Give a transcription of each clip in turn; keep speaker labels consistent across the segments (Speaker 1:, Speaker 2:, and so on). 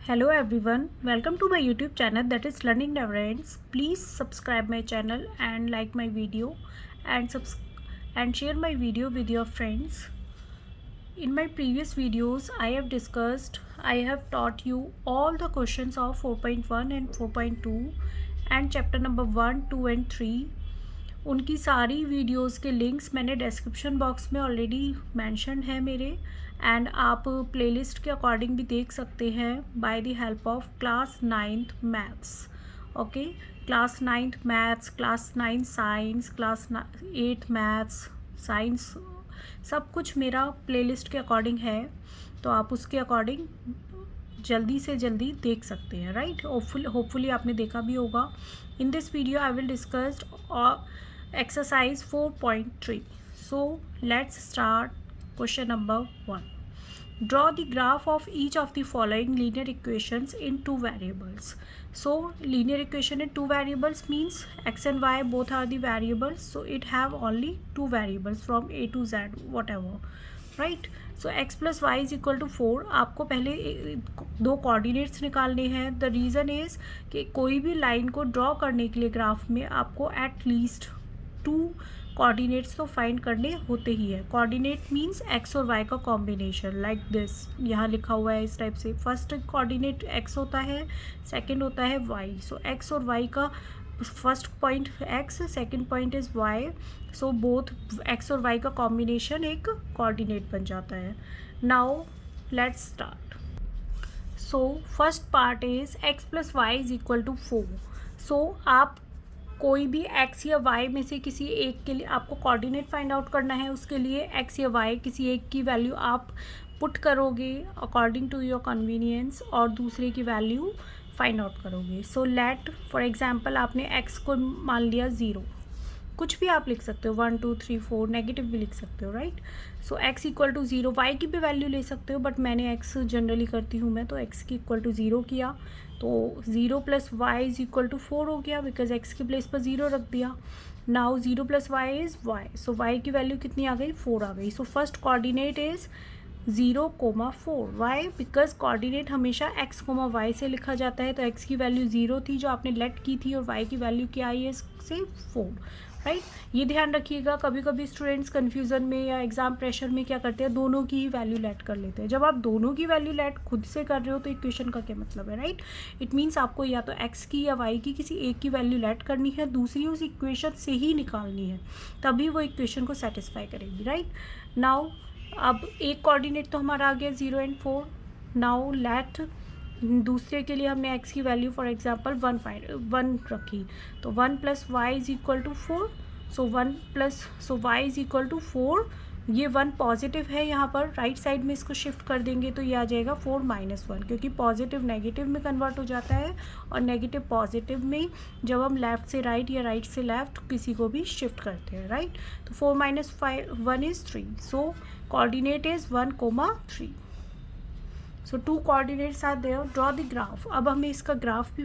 Speaker 1: Hello everyone, welcome to my YouTube channel that is Learning Never Ends. Please subscribe my channel and like my video and share my video with your friends. In my previous videos, I have taught you all the questions of 4.1 and 4.2 and chapter number 1, 2 and 3. उनकी सारी videos के links मैंने description box में already mention है मेरे and आप playlist के according भी देख सकते हैं by the help of class 9th maths. Okay, class 9th maths, class 9 science, class 8 maths, science, सब कुछ मेरा प्लेलिस्ट के अकॉर्डिंग है, तो आप उसके अकॉर्डिंग जल्दी से जल्दी देख सकते हैं. राइट, होपफुली आपने देखा भी होगा. In this video I will discuss exercise 4.3. So let's start question number 1. Draw the graph of each of the following linear equations in two variables. So linear equation in two variables means x and y both are the variables, so it have only two variables from a to z whatever. Right, so x plus y is equal to 4. आपको पहले दो coordinates निकालने हैं. The reason is कि कोई भी line को draw करने के लिए ग्राफ में आपको एट लीस्ट 2 कोऑर्डिनेट्स तो फाइंड करने होते ही है. कोऑर्डिनेट मींस x और y का कॉम्बिनेशन लाइक दिस, यहाँ लिखा हुआ है इस टाइप से. फर्स्ट कोऑर्डिनेट x होता है, सेकंड होता है y. सो x और y का first point x, second point is y. So both x और y का कॉम्बिनेशन एक कोऑर्डिनेट बन जाता है. Now let's start. So first part is x plus y is equal to 4. So आप कोई भी x या y में से किसी एक के लिए आपको कोऑर्डिनेट फाइंड आउट करना है. उसके लिए x या y किसी एक की वैल्यू आप पुट करोगे अकॉर्डिंग टू योर कन्वीनियंस और दूसरे की वैल्यू फाइंड आउट करोगे. सो लेट फॉर एग्जांपल आपने x को मान लिया 0. कुछ भी आप लिख सकते हो, 1 2 3 4, नेगेटिव भी लिख सकते हो. Right, so x equal to 0. y की भी वैल्यू ले सकते हो, बट मैंने x जनरली करती हूँ मैं, तो x की इक्वल टू 0 किया. तो 0 plus y is equal to 4 हो गया, बिकॉज x की प्लेस पर 0 रख दिया. Now 0 plus y is y. So y की वैल्यू कितनी आ गई? 4 आ गई. So first coordinate is 0,4. Why? Because coordinate हमेशा x, y से लिखा जाता है. तो x की वैल्यू 0 थी जो आपने लेट की थी, और y की वैल्यू क्या आई है इससे? 4. राइट, ये ध्यान रखिएगा. कभी कभी स्टूडेंट्स कन्फ्यूज़न में या एग्जाम प्रेशर में क्या करते हैं, दोनों की ही वैल्यू लेट कर लेते हैं. जब आप दोनों की वैल्यू लेट खुद से कर रहे हो तो इक्वेशन का क्या मतलब है? राइट, इट मीन्स आपको या तो x की या y की किसी एक की वैल्यू लेट करनी है, दूसरी उस इक्वेशन से ही निकालनी है, तभी वो इक्वेशन को सेटिस्फाई करेगी. राइट, नाउ अब एक कोऑर्डिनेट तो हमारा आ गया 0 and 4. नाउ लेट दूसरे के लिए हमने x की वैल्यू फॉर एग्जांपल 1 रखी, तो 1 plus y is equal to 4. So y is equal to 4. ये 1 पॉजिटिव है यहाँ पर, राइट साइड में इसको शिफ्ट कर देंगे तो ये आ जाएगा 4 माइनस 1, क्योंकि पॉजिटिव नेगेटिव में कन्वर्ट हो जाता है और नेगेटिव पॉजिटिव में जब हम लेफ़्ट से राइट या राइट से लेफ़्ट किसी को भी शिफ्ट करते हैं. राइट, तो 4 minus 1 is 3. So coordinate is 1,3. So 2 coordinates are there. Draw the graph. अब हमें इसका ग्राफ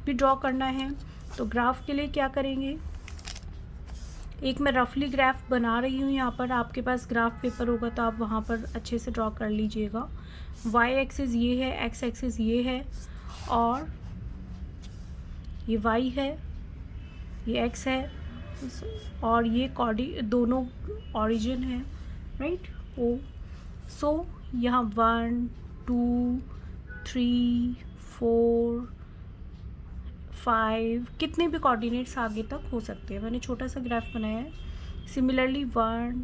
Speaker 1: भी ड्रॉ करना है. तो ग्राफ के लिए क्या करेंगे, एक मैं रफली ग्राफ बना रही हूँ यहाँ पर. आपके पास ग्राफ पेपर होगा तो आप वहाँ पर अच्छे से ड्रॉ कर लीजिएगा. y एक्सिस ये है, x एक्सिस ये है, और ये y है, ये x है, और ये दोनों ऑरिजिन है. राइट, ओ सो यहाँ 1 2 3 4 5 कितने भी कोऑर्डिनेट्स आगे तक हो सकते हैं. मैंने छोटा सा ग्राफ बनाया है. Similarly 1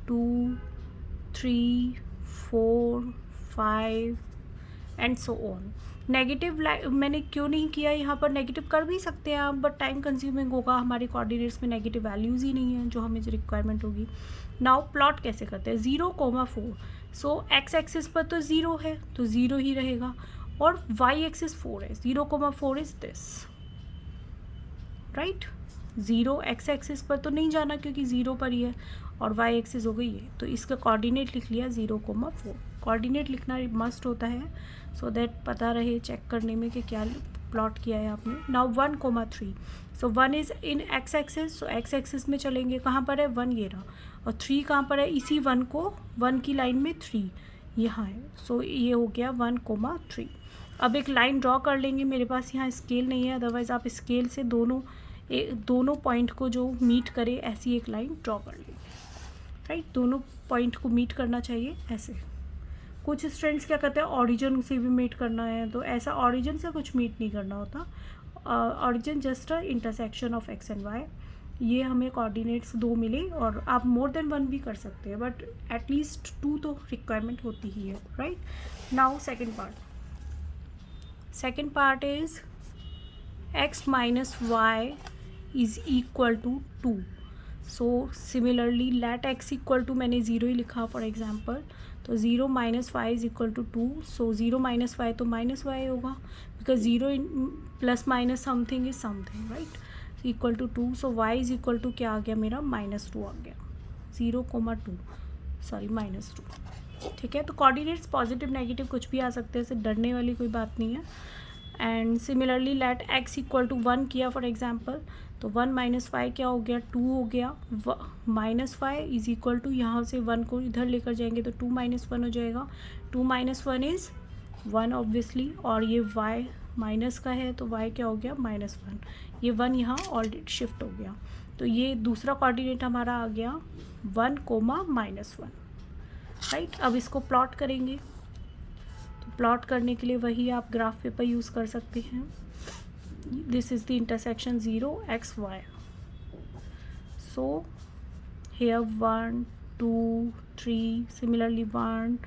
Speaker 1: 2 3 4 5 and so on. Negative मैंने क्यों नहीं किया, यहाँ पर नेगेटिव कर भी सकते हैं आप, बट टाइम कंज्यूमिंग होगा. हमारे कोऑर्डिनेट्स में नेगेटिव वैल्यूज़ ही नहीं है जो हमें रिक्वायरमेंट होगी. नाउ प्लॉट कैसे करते हैं, 0,4. सो x एक्सिस पर तो 0 है तो 0 ही रहेगा, और y एक्सिस 4 है. 0,4 is this. Right, 0 x axis पर तो नहीं जाना क्योंकि 0 पर ही है, और y एक्सिस हो गई है, तो इसका कोऑर्डिनेट लिख लिया 0,4. कोऑर्डिनेट लिखना मस्ट होता है सो दैट पता रहे चेक करने में कि क्या प्लॉट किया है आपने. Now 1,3. So 1 is in x axis, so x axis में चलेंगे. कहाँ पर है? 1 ये रहा, और 3 कहाँ पर है? इसी 1 की लाइन में 3 यहाँ है. सो ये हो गया 1,3. अब एक लाइन ड्रॉ कर लेंगे, मेरे पास यहाँ स्केल नहीं है, अदरवाइज़ आप स्केल से दोनों पॉइंट को जो मीट करे ऐसी एक लाइन ड्रॉ कर लेंगे, राइट। दोनों पॉइंट को मीट करना चाहिए ऐसे। कुछ स्टूडेंट्स क्या करते हैं ऑरिजिन से भी मीट करना है, तो ऐसा ऑरिजिन से कुछ मीट नहीं करना होता। Origin just a intersection of X and Y. ये हमें कोऑर्डिनेट्स 2 मिले, और आप मोर देन 1 भी कर सकते हैं, बट एटलीस्ट 2 तो रिक्वायरमेंट होती ही है, right. Now second part is x minus y is equal to 2। So similarly let x equal to, मैंने 0 ही लिखा फॉर एग्जाम्पल, तो 0 minus y is equal to 2। So 0 minus y तो माइनस वाई होगा, because 0 plus minus something is something, right, equal to 2। So y is equal to क्या आ गया मेरा, -2 आ गया, 0,2 सॉरी -2, ठीक है। तो कोऑर्डिनेट्स पॉजिटिव नेगेटिव कुछ भी आ सकते हैं, इससे डरने वाली कोई बात नहीं है। And similarly let x equal to 1 किया फॉर एग्जाम्पल, तो 1 माइनस वाई क्या हो गया, 2 हो गया। Minus y is equal to, यहाँ से 1 को इधर लेकर जाएंगे तो 2 माइनस 1 हो जाएगा। 2 माइनस 1 इज़ 1 ऑब्वियसली, और ये y माइनस का है तो y क्या हो गया, -1। ये 1 यहाँ ऑलरेडी शिफ्ट हो गया, तो ये दूसरा कोऑर्डिनेट हमारा आ गया 1, -1, राइट। अब इसको प्लॉट करेंगे, तो प्लॉट करने के लिए वही आप ग्राफ पेपर यूज़ कर सकते हैं। This is the intersection 0 x y। So here 1 2 3, similarly 1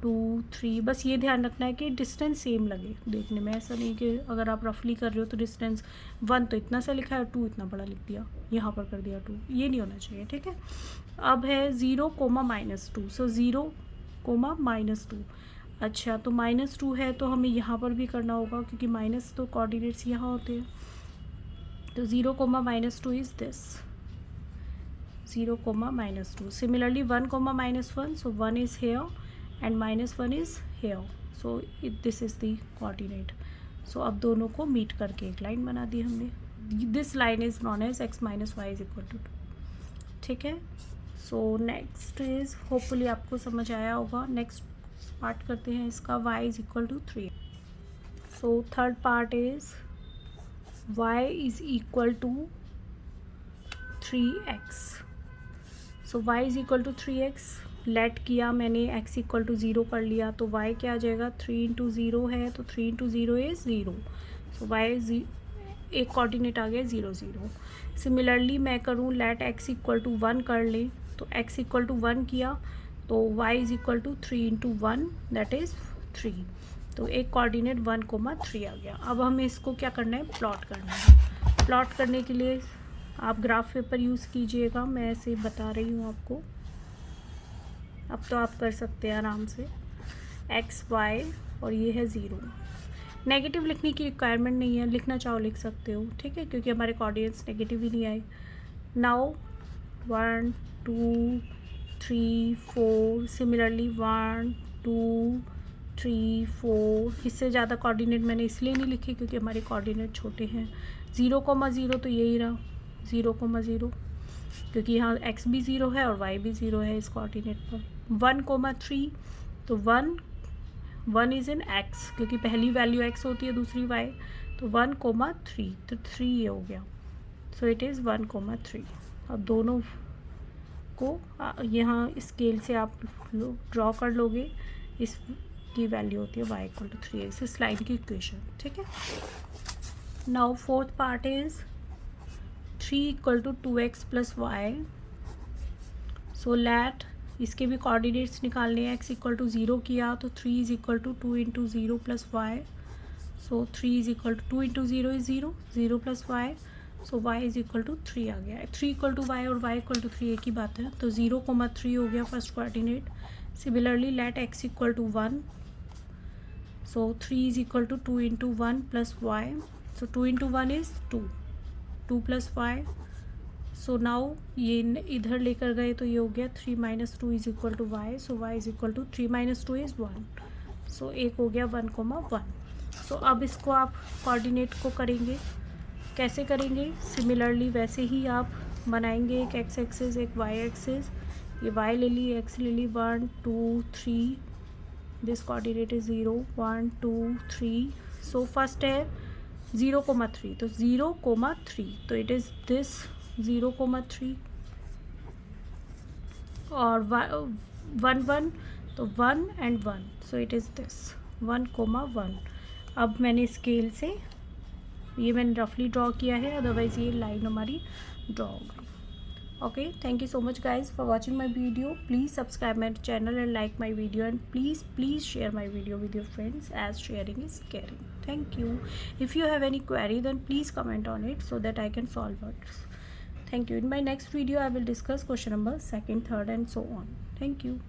Speaker 1: 2 3। बस ये ध्यान रखना है कि डिस्टेंस सेम लगे देखने में, ऐसा नहीं कि अगर आप रफली कर रहे हो तो डिस्टेंस 1 तो इतना सा लिखा है, 2 इतना बड़ा लिख दिया, यहाँ पर कर दिया 2, ये नहीं होना चाहिए, ठीक है। अब है 0, -2। सो 0, -2। अच्छा, तो -2 है तो हमें यहाँ पर भी करना होगा, क्योंकि माइनस तो कोऑर्डिनेट्स यहाँ होते हैं। तो 0, -2 is this, 0, -2। Similarly 1, -1, so 1 is here and -1 is here, so this is the coordinate. So अब दोनों को मीट करके एक लाइन बना दी हमने। This line is known as x minus y is equal to 2, ठीक है। सो नेक्स्ट इज़, होपफुली आपको समझ आया होगा। नेक्स्ट पार्ट करते हैं इसका, y is equal to 3। So third part is y is equal to 3x। So y is equal to 3x, let किया मैंने, x इक्वल टू 0 कर लिया, तो y क्या आ जाएगा, 3 × 0 है, तो 3 × 0 इज़ 0। सो y एक कोऑर्डिनेट आ गया 0 0। सिमिलरली मैं करूँ लेट x इक्वल टू 1 कर ले, तो x इक्वल टू 1 किया, तो y is equal to 3 × 1 that is 3। तो एक कोऑर्डिनेट 1,3 आ गया। अब हमें इसको क्या करना है, प्लॉट करना है। प्लॉट करने के लिए आप ग्राफ पेपर यूज़ कीजिएगा, मैं ऐसे बता रही हूँ आपको। अब तो आप कर सकते हैं आराम से, x y और ये है 0। नेगेटिव लिखने की रिक्वायरमेंट नहीं है, लिखना चाहो लिख सकते हो, ठीक है, क्योंकि हमारे कोऑर्डिनेट्स नेगेटिव ही नहीं आए। Now 1 2 3 4, similarly 1 2 3 4। इससे ज़्यादा कोऑर्डिनेट मैंने इसलिए नहीं लिखे क्योंकि हमारे कोऑर्डिनेट छोटे हैं। 0,0 तो यही रहा, 0,0, क्योंकि यहाँ x भी 0 है और y भी 0 है इस कोऑर्डिनेट पर। 1,3, तो 1 इज़ इन x, क्योंकि पहली वैल्यू x होती है, दूसरी y, तो 1,3, तो 3 ये हो गया। So it is 1,3। अब दोनों को यहाँ स्केल से आप ड्रॉ कर लोगे, इसकी वैल्यू होती है y इक्वल टू 3x, इस लाइन की इक्वेशन, ठीक है। Now fourth part is 3 equal to 2x plus y. So let, इसके भी कोऑर्डिनेट्स निकालने हैं। x इक्वल टू 0 किया तो 3 is equal to 2 × 0 plus y. So 3 is equal to 2 × 0 is 0, 0 plus y, so y is equal to 3 आ गया है। 3 equal to y और y इक्वल टू 3 एक ही बात है, तो 0,3 हो गया first coordinate. Similarly let x equal to 1, so 3 is equal to 2 × 1 plus y, so 2 × 1 is 2, 2 plus y. So now ये इधर लेकर गए तो ये हो गया 3 - 2 is equal to y, so y is equal to 3 - 2 is 1, so एक हो गया 1,1। सो अब इसको आप कोऑर्डिनेट को करेंगे, कैसे करेंगे, सिमिलरली वैसे ही आप बनाएंगे, एक x एक्सिस एक y एक्सिस, ये y ले ली, x ले ली, 1 2 3 this coordinate is 0 1 2 3. So first है 0,3, तो 0,3, तो it is this 0,3 और 1 1, तो 1 and 1, so it is this 1,1. अब मैंने स्केल से ये मैंने रफली ड्रॉ किया है, अदरवाइज़ ये लाइन हमारी ड्रॉ हो गई. Okay, thank you so much guys for watching my video. Please subscribe my channel and like my video, and please share my video with your friends, as sharing is caring. Thank you. If you have any query, then please comment on it so that I can solve it. Thank you. In my next video I will discuss question number 2nd, 3rd and so on. Thank you.